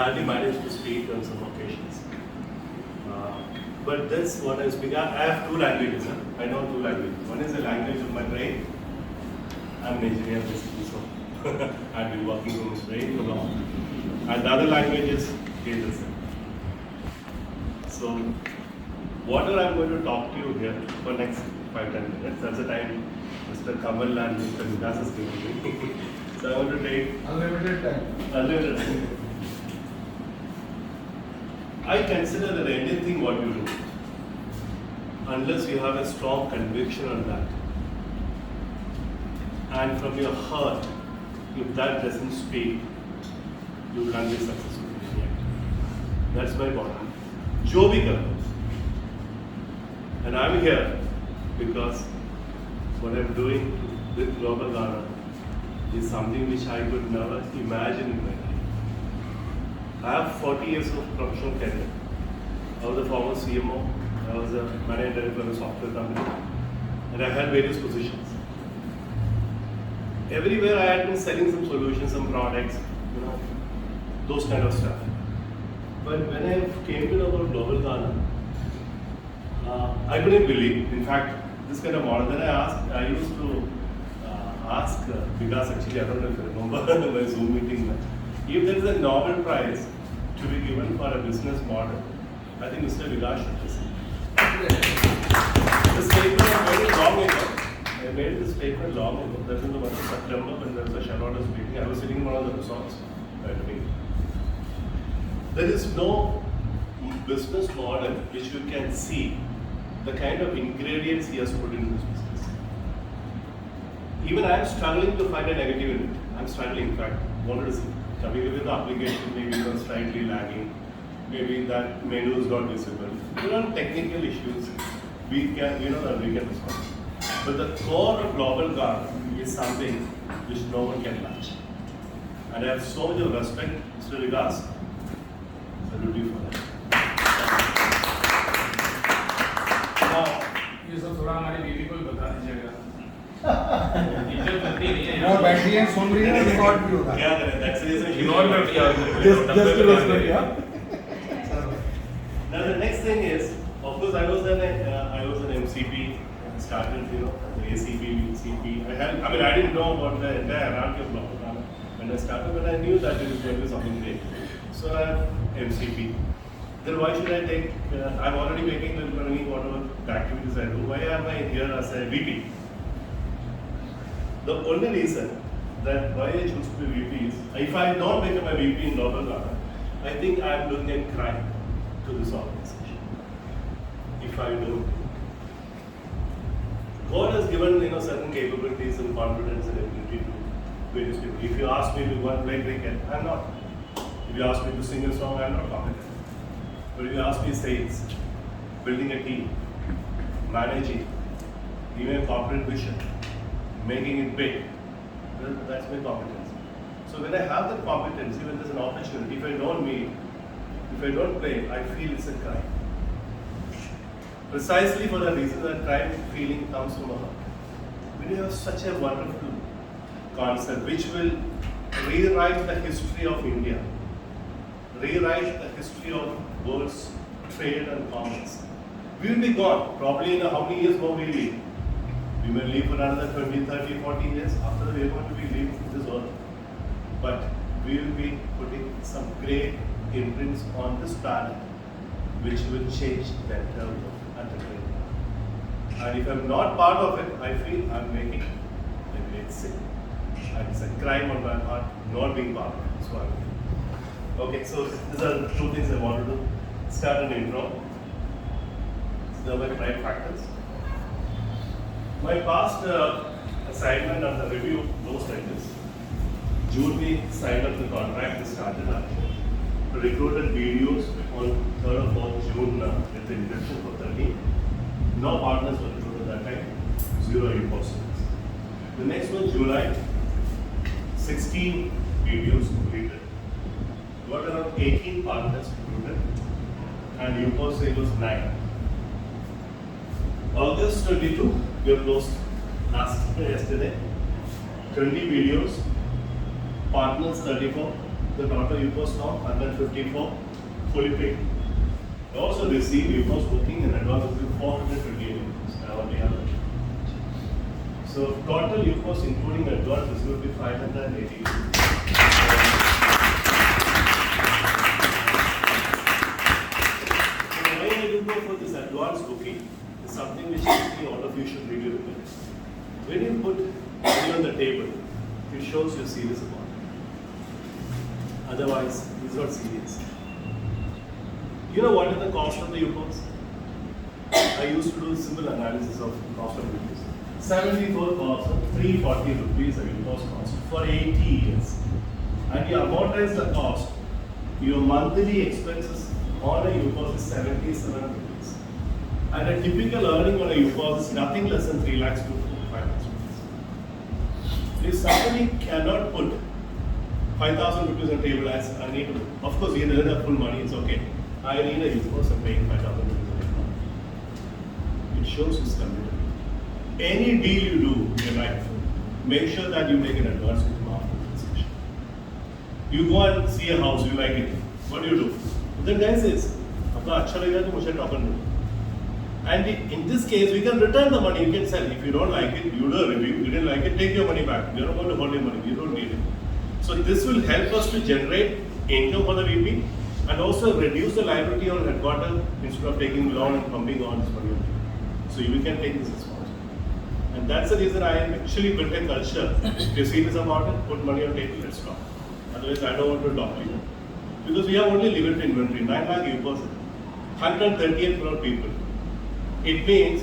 hardly manage to speak on some occasions. But that's what I speak. I have two languages. Huh? I know two languages. One is the language of my brain. I'm an engineer basically, so I've been working on this brain for long. And the other language is English. So, whatever I'm going to talk to you here for next 5-10 minutes, that's the time Mr. Kamal and Mr. Vikas is giving me. So I want to take unlimited time. Unlimited time. I consider that anything what you do, unless you have a strong conviction on that, and from your heart, if that doesn't speak, you can't be successful yet. That's my bottom. जो भी करो, and I'm here because what I'm doing with Global Ghana is something which I could never imagine in my life. I have 40 years of professional career. I was a former CMO, I was a managing director of a software company, and I had various positions. Everywhere I had been selling some solutions, some products, those kind of stuff. But when I came to know about Global Ghana, I couldn't believe. In fact, this kind of model. Then I used to ask Vikas, actually, I don't know if you remember my Zoom meeting, if there is a Nobel Prize to be given for a business model, I think Mr. Vikas should receive. This statement I made it long ago. I made this statement long ago. That was in the month of September when there was a shareholders meeting. I was sitting in one of the resorts. There is no business model which you can see the kind of ingredients he has put in this business. Even I am struggling to find a negative in it. I am struggling, in fact, wanted to see. Coming with the application, maybe it was slightly lagging, maybe that menu is not visible. There are technical issues, we can respond. But the core of Global Ghana is something which no one can match. And I have so much of respect, Mr. Vikas. Salute you for that. ये सब थोड़ा हमारी बीवी को भी बता दीजिएगा। वो बैठी है सुन रही है रिकॉर्ड भी होगा। क्या करें? That's the reason. इग्नोर कर दिया। Just to listen, yeah. Now the next thing is, of course, I was an MCP, started the ACP, CP. I didn't know about the entire hierarchy of Global Ghana when I started, but I knew that it was going to be something great. So I have MCP. Then why should I take? I'm already making the money whatever activities I do. Why am I here as a VP? The only reason that why I choose to be VP is, if I don't become a VP in Global Ghana, I think I am doing a crime to this organization. If I do, God has given certain capabilities and confidence and ability to various people. If you ask me to go and play cricket, I'm not. If you ask me to sing a song, I'm not competent. But if you ask me sales, building a team, managing, giving a corporate vision, making it big, that's my competence. So when I have that competence, when there's an opportunity, if I don't meet, if I don't play, I feel it's a crime. Precisely for the reason that crime feeling comes from a heart. When you have such a wonderful concept which will rewrite the history of India, rewrite the history of world's trade and commerce. We will be gone. Probably in how many years more we live? We may live for another 20, 30, 40 years. After that, we are going to be leaving this earth. But we will be putting some great imprints on this planet which will change the entire world at a great time. And if I'm not part of it, I feel I'm making a great sin. And it's a crime on my part not being part of it. So okay, so these are two things I wanted to start an intro. These are my prime factors. My past assignment and the review goes like this. June we signed up the contract, we started our recruited videos on 3rd or 4th June with the induction for 13. No partners were recruited that time, 0 imposters. The next one, July, 16 videos completed. Got around 18 partners recruited and import sale was 9. August 22, we have closed yesterday. 20 videos, partners 34, the total UPOS now 154 fully paid. I also received UPOS booking in advance of 428 UPOS. I already have it. So total UPOS including advance is going to be 580. So why I do go for this advance booking is something which actually all of you should really look at. When you put money on the table, it shows you're serious about it. Otherwise, it's not serious. You know what is the cost of the UPOS? I used to do simple analysis of cost of UPOS. 340 rupees a UPOS cost for 80 years. And you amortize the cost, your monthly expenses on a UPOS is 77 rupees. And a typical earning on a UPOS is nothing less than 3 lakhs to 5 lakhs rupees. If somebody cannot put 5,000 rupees on the table as I need to, of course, you don't have full money, it's okay. I need a UPOS and paying 5,000 rupees on the table. It shows his commitment. Any deal you do in your life, make sure that you make an advance with the after discussion. You go and see a house, you like it. What do? The guy says, "Apna acha lagega to mujhe token do." And in this case, we can return the money. You can sell. If you don't like it, you do a review. You didn't like it, take your money back. You're not going to hold your money. You don't need it. So this will help us to generate income for the VP and also reduce the liability on headquarters instead of taking loan and pumping on this money. So you can take this responsibility. And that's the reason I actually built a culture. If you're serious about it, put money on the table, let's talk. Otherwise, I don't want to talk to you. Because we have only limited inventory, 9 lakh UPOS, 138 crore people. It means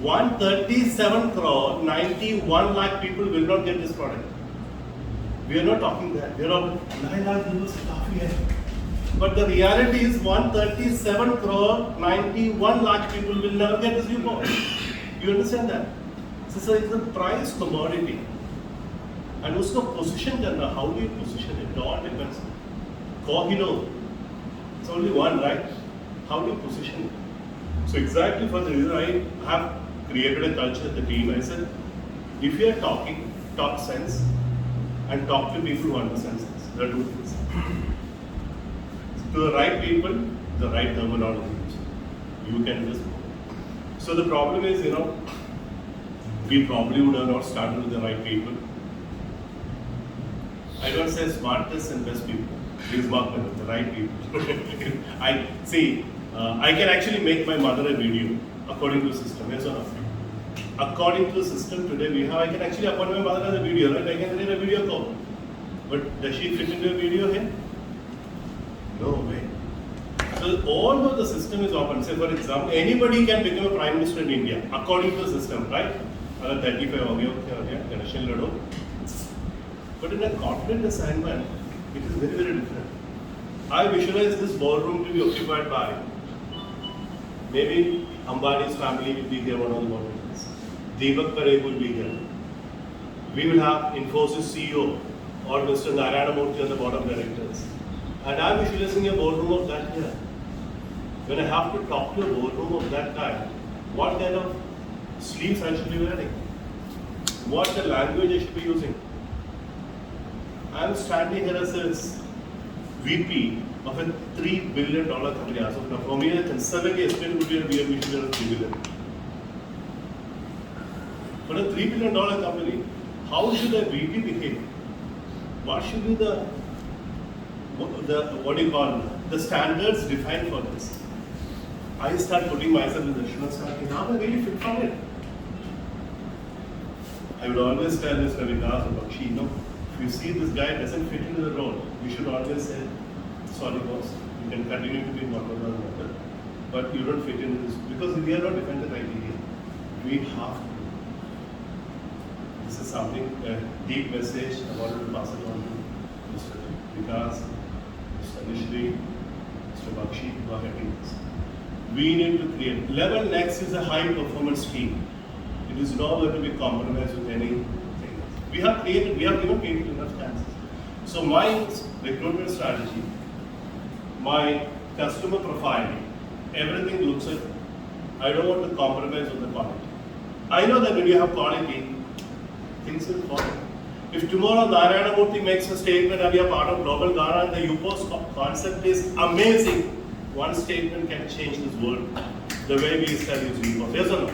137 crore, 91 lakh people will not get this product. We are not talking that. We are all 9 lakh UPOS is काफी है. But the reality is 137 crore, 91 lakh people will never get this UPOS. You understand that? So it's a price commodity. And usko position karna, how do you position it? It all depends. It's only one, right? How do you position it? So exactly for the reason I have created a culture at the team, I said, if you are talking, talk sense and talk to people who understand sense. There are two things. To the right people, the right terminology. You can just. So the problem is, we probably would have not started with the right people. I don't say smartest and best people. Please mark me with the right people. I can actually make my mother a video according to the system. Yes or no? According to the system today I can actually appoint my mother as a video, right? I can create a video call. But does she fit into a video here? No way. So although the system is open, say for example, anybody can become a prime minister in India according to the system, right? 35 election lado. But in a corporate assignment, it is very, very different. I visualize this ballroom to be occupied by maybe Ambani's family will be here, one of the moderators. Deepak Parekh will be here. We will have Infosys CEO or Mr. Narayana Murthy on the board of directors. And I'm visualizing a boardroom of that here. When I have to talk to a boardroom of that guy, what kind of sleeves I should be wearing? What the language I should be using? I'm standing here as a VP of a $3 billion company. So now for me, a conservative estimate would be a VP of $3 billion. For a $3 billion company, how should a VP behave? What should be the the standards defined for this? I start putting myself in the shoes and start thinking, how am I really fit for it? I would always tell this Vikas or Bakshi, if you see this guy doesn't fit into the role, you should always say, sorry boss, you can continue to be one or another, but you don't fit into this, because we are not defined the criteria. We have to. This is something, a deep message, I wanted to pass it on to Mr. Vikas, Mr. Nishri, Mr. Bakshi, who are getting this. We need to create. Level Next is a high performance team. It is not going to be compromised with anything. We have given people enough chances. So my recruitment strategy, my customer profiling, everything looks at, I don't want to compromise on the quality. I know that when you have quality, things will follow. If tomorrow Narayana Murthy makes a statement and we are part of global Ghana and the UPOS concept is amazing, one statement can change this world the way we establish UPOS. Yes or no?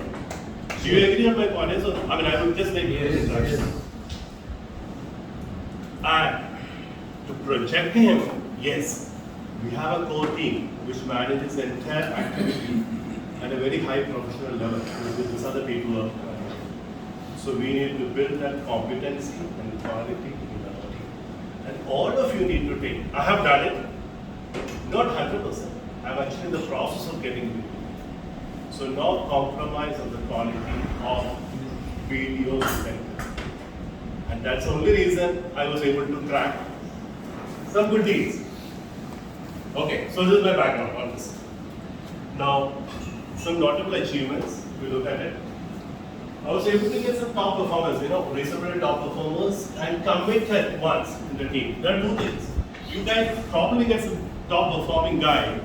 Do you agree on my point? Yes or no? I mean, I will just make an introduction. And to project him, yes, we have a core team which manages the entire activity at a very high professional level. These are the people who are. So we need to build that competency and quality in our team. And all of you need to take. I have done it, not 100%. I'm actually in the process of getting it. So no compromise on the quality of video sector. And that's the only reason I was able to crack some good deals. Okay, so this is my background on this. Now, some notable achievements, if you look at it. I was able to get some top performers, reasonably top performers and committed once in the team. There are two things. You can probably get some top performing guy,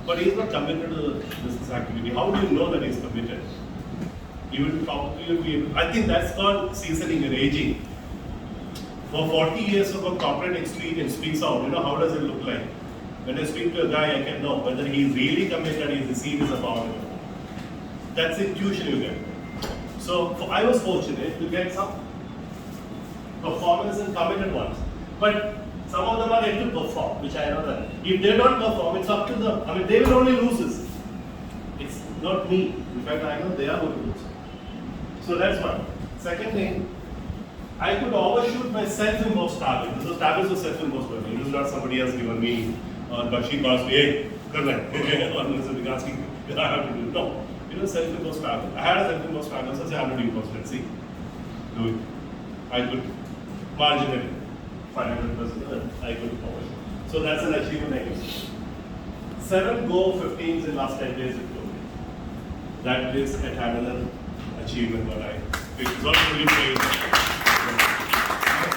but he's not committed to the business activity. How do you know that he's committed? You will probably be able, I think that's called seasoning and aging. For 40 years of a corporate experience speaks out, how does it look like? When I speak to a guy, I can know whether he's really committed, he's serious about it. That's the intuition you get. So I was fortunate to get some performance and committed ones. But some of them are yet to perform, which I know that. If they don't perform, it's up to them. I mean, they will only lose this. It's not me. In fact, I know they are going to lose. So that's one. Second thing, I could overshoot my self-imposed target. This was targets of self-imposed target. It is not somebody else given me, but she calls me, hey, correct. Or Mr. asking, I have to do it. No. It was self-imposed target. I had a self-imposed target, so I said, I'm going to impose, let's see. Do it. I could marginally, 500%, I could overshoot. So that's an achievement I guess. 7 Go 15s in last 10 days. That is another achievement what I, which is not really paid.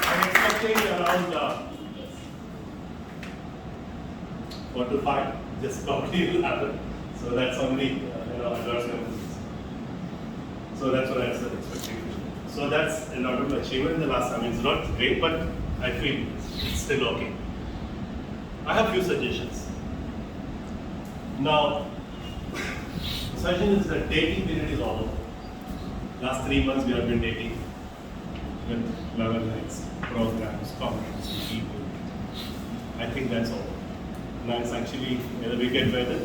I'm expecting around 4 to 5, just probably will happen. So that's only, advancement. So that's what I was expecting. So that's a notable achievement in the last time. It's not great, but I feel it's still okay. I have few suggestions. Now, the suggestion is that dating period is over. Last 3 months we have been dating with level nights, programs, conferences, people. I think that's all. Now it's actually the weekend weather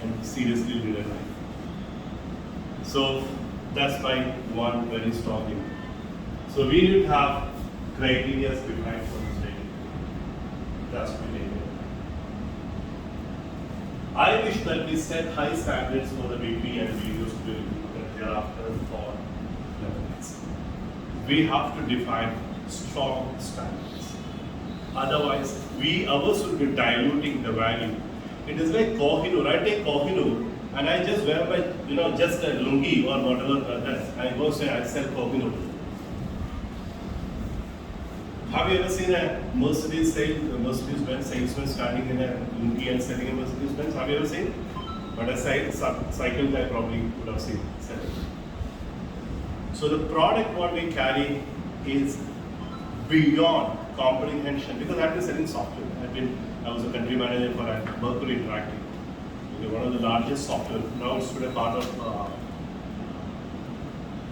and seriously real life. So that's my one very strong thing. So we need to have criteria defined for this dating. That's my dating. I wish that we set high standards for the VP and we used to thereafter for levels. We have to define strong standards. Otherwise, ours will be diluting the value. It is like Kohinoor. I take Kohinoor and I just wear my, just a lungi or whatever dress. I go say I sell Kohinoor. Have you ever seen a Mercedes Benz salesman standing in a lungi and selling a Mercedes Benz? Have you ever seen? But a cycle guy probably would have seen. So the product what we carry is beyond comprehension because I've been selling software. I was a country manager for Mercury Interactive, one of the largest software. Now it's today part of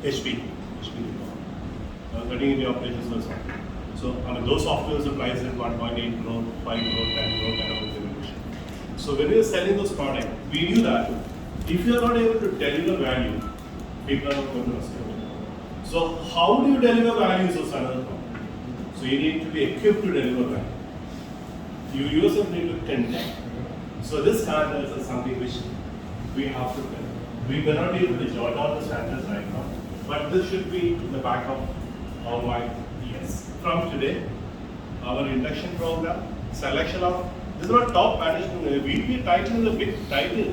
HP. I was running in the operations for software. So those softwares are priced at 1.8 crore, 5 crore, 10 crore kind of evaluation. So when we were selling those products, we knew that if you are not able to deliver value, people are not going to understand. So how do you deliver value is also another problem. So you need to be equipped to deliver value. You yourself need to connect. So this standards is something which we have to build. We may not be able to jot down the standards right now, but this should be in the back of our mind. Yes. From today, our induction program, selection of, this is not top management, VP title is a big title.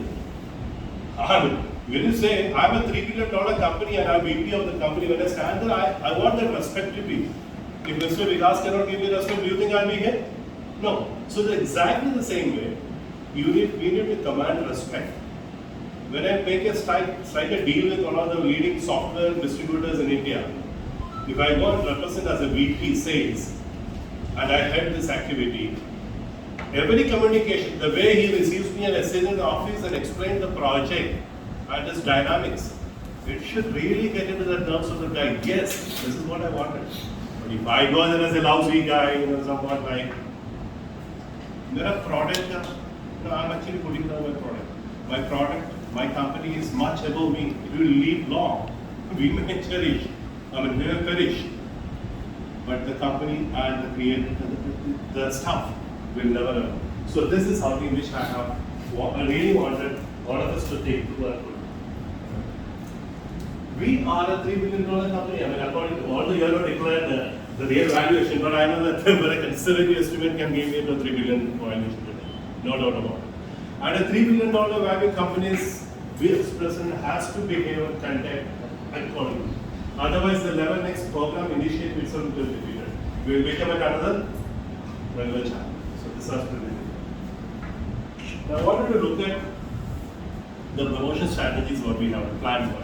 When you say, I'm a $3 billion company and I'm VP of the company, when I stand there, I want that respect to be. If Mr. Vikas cannot give me respect, do you think I'll be here? No. So it's exactly the same way, we need to command respect. When I make strike a deal with one of the leading software distributors in India, If I go and represent as a VP sales and I head this activity, every communication, the way he receives me and I sit in the office and explain the project and its dynamics, it should really get into the nerves of the guy. Yes, this is what I wanted. But if I go there as a lousy guy, someone like, there are product, I'm actually putting down my product. My product, my company is much above me. It will live long. We may cherish, we may perish. But the company and the creator, the staff will never ever. So this is something which I really wanted all of us to take to our. We are a $3 billion company. According to all the year declared the real valuation, but I know that a conservative estimate can give me a $3 billion valuation today. No doubt about it. And a $3 billion value company's vice president has to behave and conduct accordingly. Otherwise, the level next program initiative itself will be defeated. We will become another regular channel. So this has to be. Now, I wanted to look at the promotion strategies what we have planned for.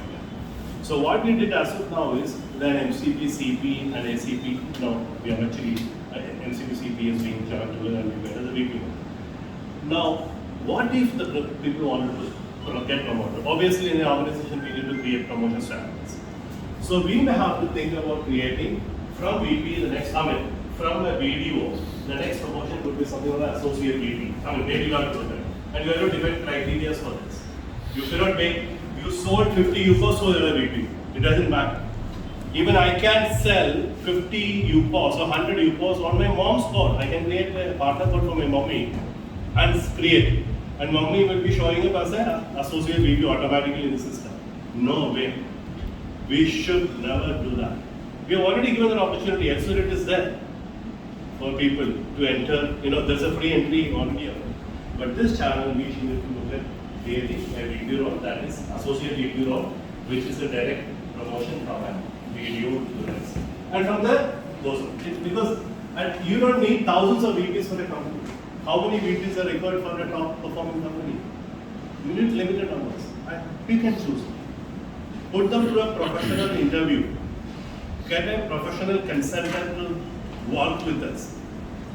So what we did as of now is then MCP, CP and ACP, now we are actually, MCP, CP is being joined together and we better the VP. Now, what if the people wanted to get promoted? Obviously in an organization we need to create promotion strategies. So we may have to think about creating from VP the next, from a BDO, the next promotion could be something like associate VP. Maybe you have to do that. And you have to define criteria for this. You cannot make, you sold 50, you first sold a VP. It doesn't matter. Even I can sell 50 UPOS or 100 UPOS on my mom's code. I can create a partner code for my mommy and create. And mommy will be showing up as an associate VP automatically in the system. No way. We should never do that. We have already given an opportunity, elsewhere it is there for people to enter. There's a free entry on here. But this channel, we should look at creating a VP role, that is associate VP role, which is a direct promotion from a video to the rest. And from there, goes on. It's because you don't need thousands of VPs for a company. How many VPs are required for a top performing company? You need limited numbers. And we can choose. Put them through a professional interview. Get a professional consultant to work with us.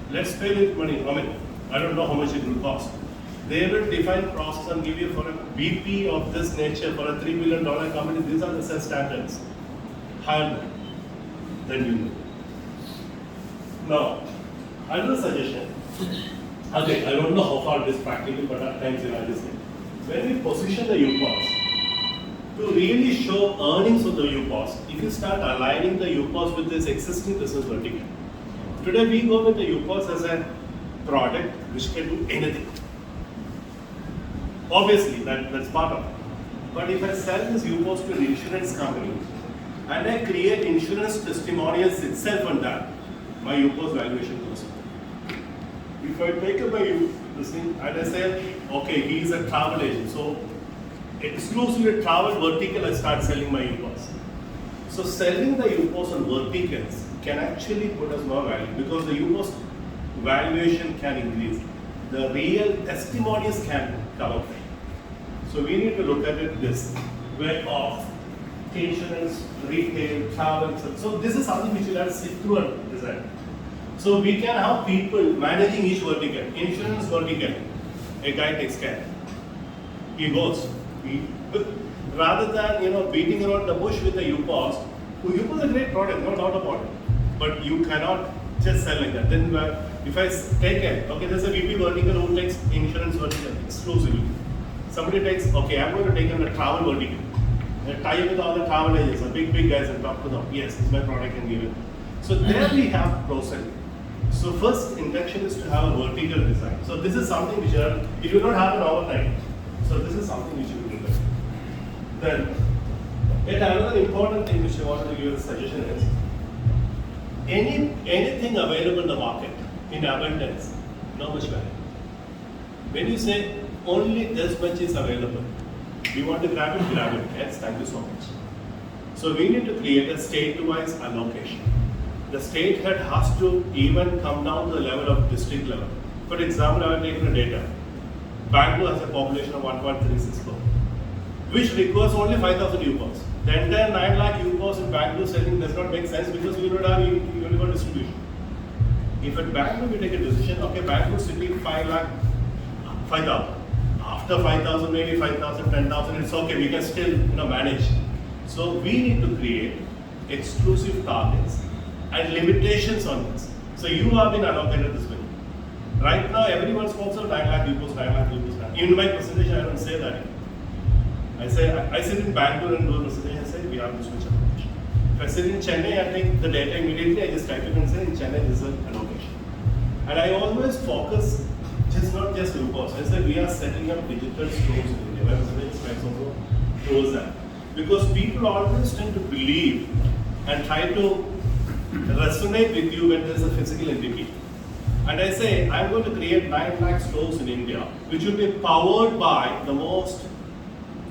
Let's pay with money. I don't know how much it will cost. They will define process and give you for a VP of this nature for a $3 billion company. These are the set standards. Higher than you know. Now, another suggestion. Again, I don't know how far it is practical, but at times I just say, when we position the UPOS, to really show earnings of the UPOS, if you start aligning the UPOS with this existing business vertical. Today we go with the UPOS as a product which can do anything. Obviously, that's part of it. But if I sell this UPOS to an insurance company and I create insurance testimonials itself on that, my UPOS valuation goes up. If I take up this thing and I say, okay, he is a travel agent, so exclusively travel vertical, I start selling my UPOS. So selling the UPOS on verticals can actually put us more value because the UPOS valuation can increase. The real testimonials can come up. So we need to look at it this way of insurance, retail, travel. So this is something which we'll have to sit through and design. So we can have people managing each vertical. Insurance vertical, a guy takes care. He goes. Rather than beating around the bush with the UPOS, UPOS is a great product, no doubt about it. But you cannot just sell like that. Then if I take it, okay, there's a VP vertical who takes insurance vertical exclusively. Somebody takes, okay, I'm going to take on the travel vertical. Tie up with all the travel agents, the big guys, and talk to them. Yes, this is my product and give it. So there we have pros and cons. So first intention is to have a vertical design. So this is something which it will not happen overnight. So this is something which you will do. Then, yet another important thing which I wanted to give as a suggestion is, anything available in the market in abundance, not much value. When you say only this much is available, you want to grab it, yes, thank you so much. So we need to create a state-wise allocation. The state head has to even come down to the level of district level. For example, I have taken the data. Bangalore has a population of 1.36 crore, which requires only 5,000 UPOS. The entire 9 lakh UPOs in Bangalore selling does not make sense because we don't have uniform distribution. If at Bangalore we take a decision, okay, Bangalore city 5,000. After 5,000, maybe 5,000, 10,000, it's okay, we can still manage. So we need to create exclusive targets and limitations on this. So you have been allocated this way. Right now, everyone speaks of 9 lakh UPOs, 9 lakh UPOs. In my presentation, I don't say that. I sit in Bangalore and do a presentation and say we have this much allocation. If I sit in Chennai, I take the data immediately, I just type it and say in Chennai this is an allocation. And I always focus not just UPOs. I say we are setting up digital stores in India. My presentation slides also shows that. Because people always tend to believe and try to resonate with you when there is a physical entity. And I say, I'm going to create 9 lakh stores in India, which will be powered by the most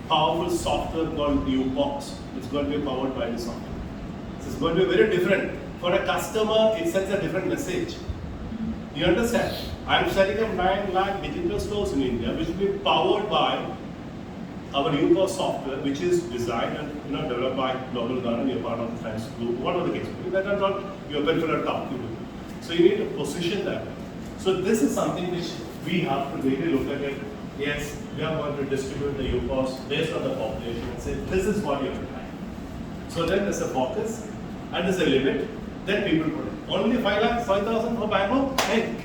powerful software called UPOS. It's going to be powered by the software. So it's going to be very different. For a customer, it sends a different message. You understand? I'm setting up 9 lakh digital stores in India, which will be powered by our UPOS software, which is designed and developed by global government. You're part of the French group, whatever the case. That are not your peripheral talk. So you need to position that. So this is something which we have to really look at it. Yes, we are going to distribute the UPOS based on the population and say this is what you have to try. So then there's a focus and there's a limit. Then people put it. Only 5,000 for Bangalore. Hey,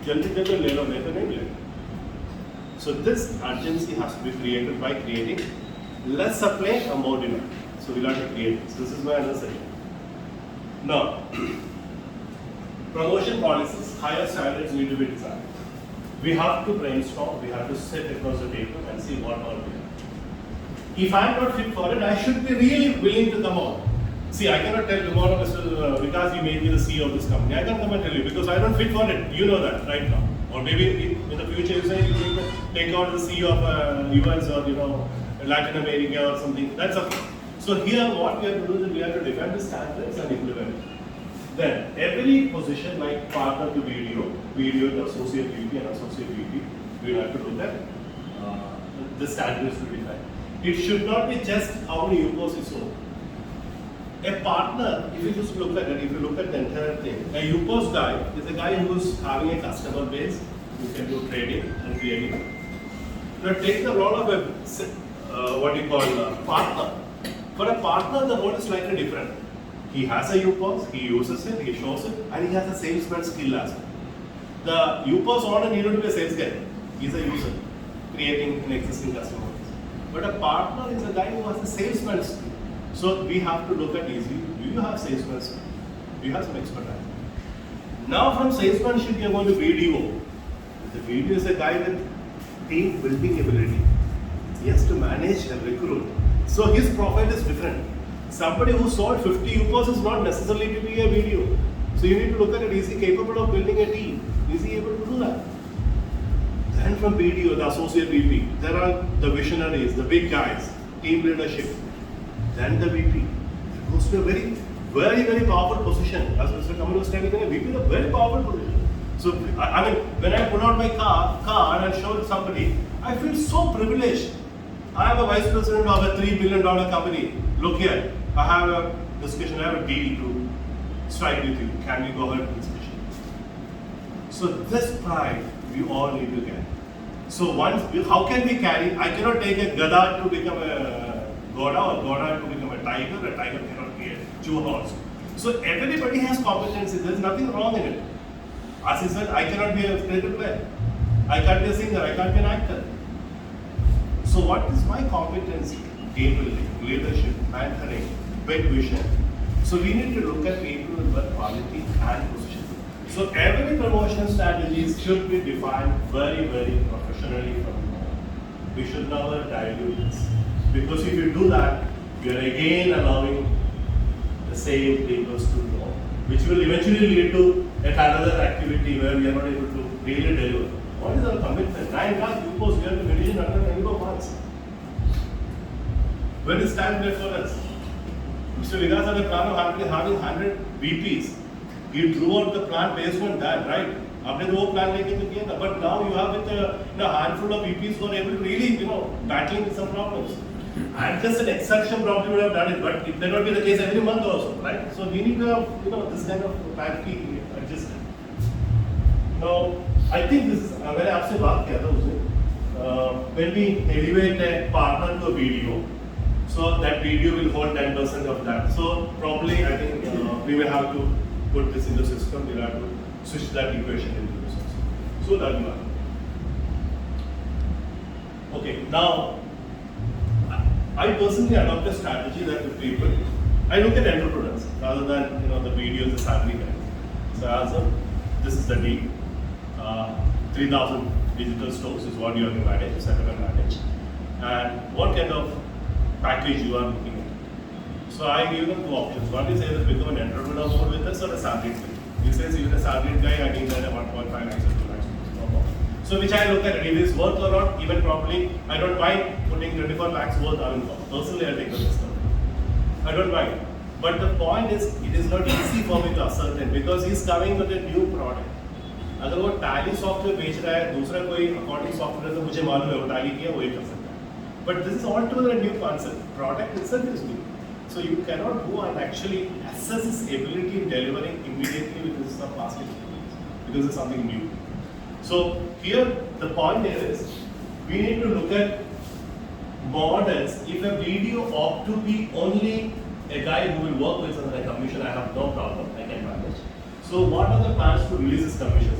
jaldi le lo, nahi to nahi le. So this urgency has to be created by creating less supply and more demand. So we'll have to create this. This is my understanding. Now, promotion policies, higher standards need to be designed. We have to brainstorm, we have to sit across the table and see what all we have. If I am not fit for it, I should be really willing to come out. See, I cannot tell tomorrow, Mr. Vikas, you may be the CEO of this company. I can't come and tell you because I don't fit for it. You know that right now. Or maybe in the future you say you need to take out the CEO of US or Latin America or something. That's okay. So here what we have to do is we have to define the standards and implement it. Then every position like partner to video to associate VP and associate VP, we have to look at the standards to define. It should not be just how many UPOs is sold. A partner, if you just look at it, if you look at the entire thing, a UPOS guy is a guy who is having a customer base, who can do trading and creating. Now take the role of a partner. For a partner, the role is slightly different. He has a UPOS, he uses it, he shows it, and he has a salesman skill as well. The UPOS owner needed to be a sales guy. He's a user, creating an existing customer base. But a partner is a guy who has a salesman skill. So we have to look at easy. Do you have salesman skill? Do you have some expertise? Now from salesmanship, we are going to BDO. The BDO is a guy with team building ability. He has to manage and recruit. So his profile is different. Somebody who sold 50 UPOs is not necessarily to be a BDO. So you need to look at it. Is he capable of building a team? Is he able to do that? Then from BDO, the associate VP, there are the visionaries, the big guys, team leadership. Then the VP. It goes to a very, very, very powerful position. As Mr. Kamal was telling you, VP is a very powerful position. So, I mean, when I put out my card and show it to somebody, I feel so privileged. I am a vice president of a $3 billion company. Look here, I have a discussion, I have a deal to strike with you. Can we go ahead with discussion? So this pride we all need to get. So how can we carry? I cannot take a Gada to become a Goda or Goda to become a tiger cannot be a two horse. So everybody has competency. There is nothing wrong in it. As he said, I cannot be a creative player. I can't be a singer. I can't be an actor. So what is my competency? Team building, leadership, mentoring, big vision. So we need to look at people with both quality and position. So every promotion strategies should be defined very, very professionally from now. We should never dilute this. Because if you do that, you are again allowing the same people to grow, which will eventually lead to another activity where we are not able to really deliver. What is our commitment? 9 lakh UPOs we have to finish in under 24 months. When is time left for us? Mr. Vikas had a plan of having 100 VPs. He drew out the plan based on that, right? After the whole plan, but now you have with a handful of VPs who are able to really, battling with some problems. And just an exception probably would have done it, but it may not be the case every month also, right? So we need to have, this kind of clarity adjusted. Now, I think this is, मैंने आपसे बात किया था उसने, when we elevate a partner to a video, so that video will hold 10% of that. So probably I think we will have to put this in the system, we'll have to switch that equation into the system. So that will happen. Okay, now, I personally adopt a strategy that the people, I look at entrepreneurs rather than the videos, the salary guys. So as a, this is the deal. 3,000 digital stores is what you have to manage, set up and manage. And what kind of package you are looking at. So I give them two options. One is either become an entrepreneur mode with us or a salaried guy. He says even a salaried guy, I need that at 1.5 lakhs or 2 lakhs. No problem. So which I look at it, if it's worth or not, even probably, I don't mind putting 24 lakhs worth on income. Personally, I take the risk. I don't mind. But the point is, it is not easy for me to ascertain because he's coming with a new product. अगर वो tally software बेच रहा है, दूसरा कोई accounting software तो मुझे मालूम है वो टैली किया वही कर सकता है. But this is altogether a new concept. Product itself is new. So you cannot go and actually assess his ability in delivering immediately with his past experience because it's something new. So here the point is we need to look at models. If a video ought to be only a guy who will work with us on a commission, I have no problem, I can manage. So what are the plans to release his commissions?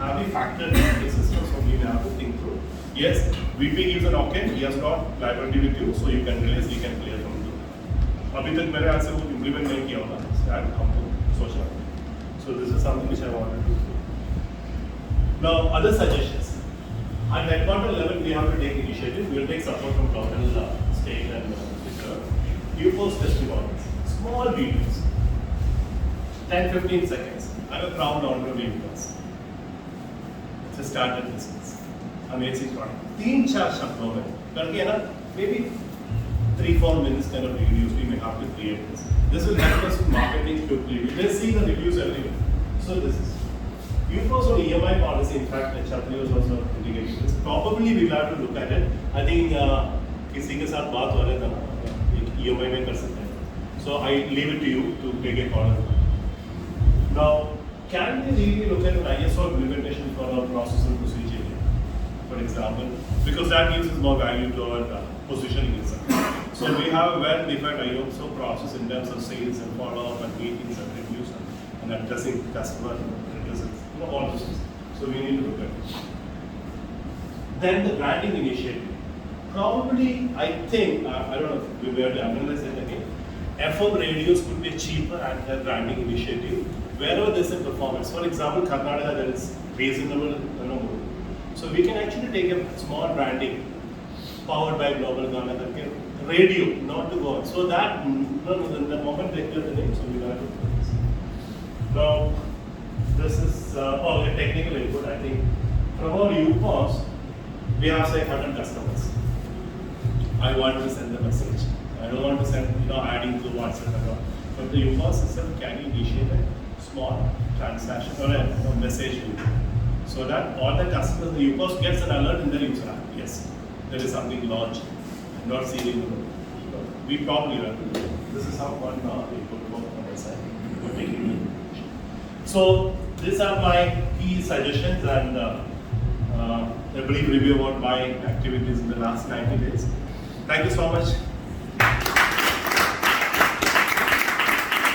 Have we factored in the system? So we have to think through. Yes, VP gives an okay, he has got liability with you, so you can release, he can clear from you. अभी तक मेरे हाथ से वो implement नहीं किया होगा, that हमको सोचना है. So this is something which I wanted to do. Now other suggestions. At headquarter level, we have to take initiative. We will take support from local, state and you post testimonials, small videos, 10-15 seconds. I'm a proud owner of videos. It's a started business. Amazing product. 3-4 शब्दों में करके है ना, maybe 3-4 minutes kind of reviews we may have to create this. This will help us with marketing quickly. We may see the reviews everywhere. So this is. You post on EMI policy. In fact, Chatri was also indicating this. Probably we'll have to look at it. I think किसी के साथ बात हो रहा था ना, एक EMI में कर सकते हैं. So I leave it to you to take a call. Now, can we really look at an ISO implementation for our process and procedure here, for example, because that gives us more value to our positioning itself. So we have a well-defined ISO process in terms of sales and follow-up and meetings and reviews and addressing customer represents, all those things. So we need to look at it. Then the branding initiative. Probably, I think, I don't know if we were to analyze it again, FM radios could be cheaper at their branding initiative. Wherever there's a performance, for example, Karnataka, there is reasonable, so we can actually take a small branding powered by Global Ghana, radio, not to go on. So that, the moment they clear the name, so we have to do this. Now, this is all the technical input, I think. From our UPOS, we have say 100 customers. I want to send the message. I don't want to send, adding to WhatsApp and all. But the UPOS system can initiate a small transaction or a message so that all the customers, the UPOS gets an alert in their user app. Yes, there is something launched, not seen. We probably will. This is how one we could work on the side. So these are my key suggestions and a brief review about my activities in the last 90 days. Thank you so much.